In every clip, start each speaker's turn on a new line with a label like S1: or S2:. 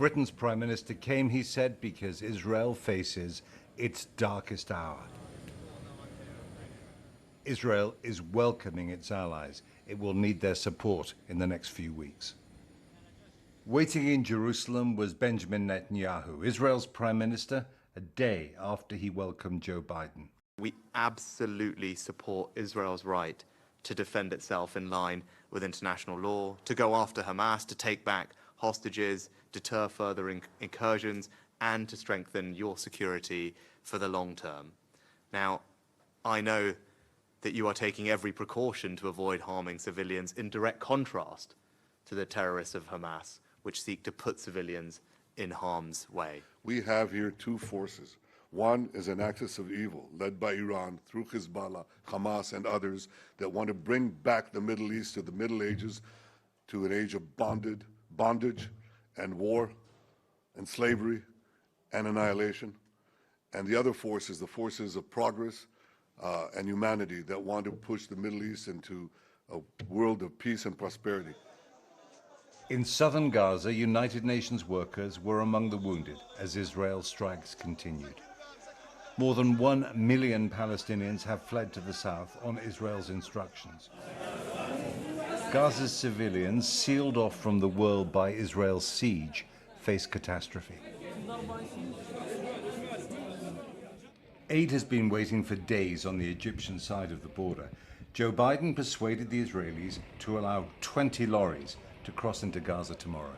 S1: Britain's Prime Minister came, he said, because Israel faces its darkest hour. Israel is welcoming its allies. It will need their support in the next few weeks. Waiting in Jerusalem was Benjamin Netanyahu, Israel's Prime Minister, a day after he welcomed Joe Biden.
S2: We absolutely support Israel's right to defend itself in line with international law, to go after Hamas, to take back hostages, deter further incursions, and to strengthen your security for the long term. Now, I know that you are taking every precaution to avoid harming civilians, in direct contrast to the terrorists of Hamas, which seek to put civilians in harm's way.
S3: We have here two forces. One is an axis of evil led by Iran through Hezbollah, Hamas, and others that want to bring back the Middle East to the Middle Ages, to an age of bondage and war and slavery and annihilation. And the other force is the forces of progress and humanity that want to push the Middle East into a world of peace and prosperity.
S1: In southern Gaza, United Nations workers were among the wounded as Israel strikes continued. More than 1 million Palestinians have fled to the south on Israel's instructions. Gaza's civilians, sealed off from the world by Israel's siege, face catastrophe. Aid has been waiting for days on the Egyptian side of the border. Joe Biden persuaded the Israelis to allow 20 lorries to cross into Gaza tomorrow.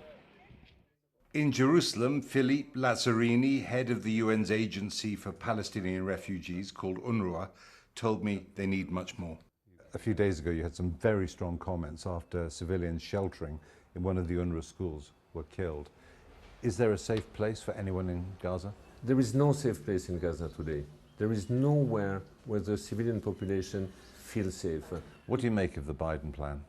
S1: In Jerusalem, Philippe Lazzarini, head of the UN's agency for Palestinian refugees called UNRWA, told me they need much more. A few days ago, you had some very strong comments after civilians sheltering in one of the UNRWA schools were killed. Is there a safe place for anyone in Gaza?
S4: There is no safe place in Gaza today. There is nowhere where the civilian population feels safe.
S1: What do you make of the Biden plan?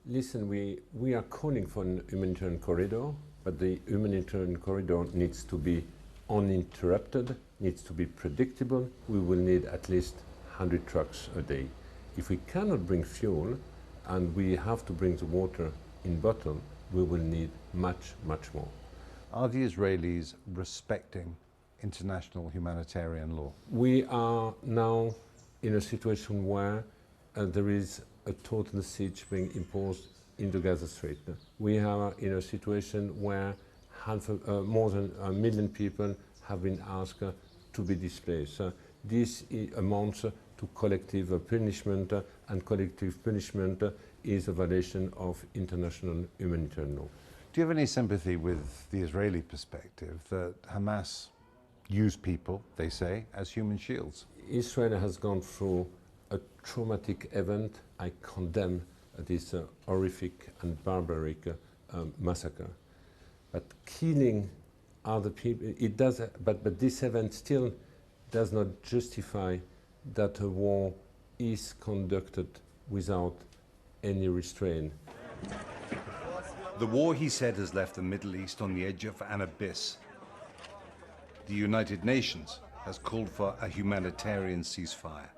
S4: Listen, we are calling for a humanitarian corridor, but the humanitarian corridor needs to be uninterrupted, needs to be predictable. We will need at least 100 trucks a day. If we cannot bring fuel and we have to bring the water in bottle, we will need much, much more.
S1: Are the Israelis respecting international humanitarian law?
S4: We are now in a situation where there is a total siege being imposed in the Gaza Strait. We are in a situation where more than 1 million people have been asked to be displaced. This amounts to collective punishment, and collective punishment is a violation of international humanitarian law.
S1: Do you have any sympathy with the Israeli perspective that Hamas use people, they say, as human shields?
S4: Israel has gone through a traumatic event. I condemn this horrific and barbaric massacre. But killing other people, it does. But this event still does not justify that a war is conducted without any restraint.
S1: The war, he said, has left the Middle East on the edge of an abyss. The United Nations has called for a humanitarian ceasefire.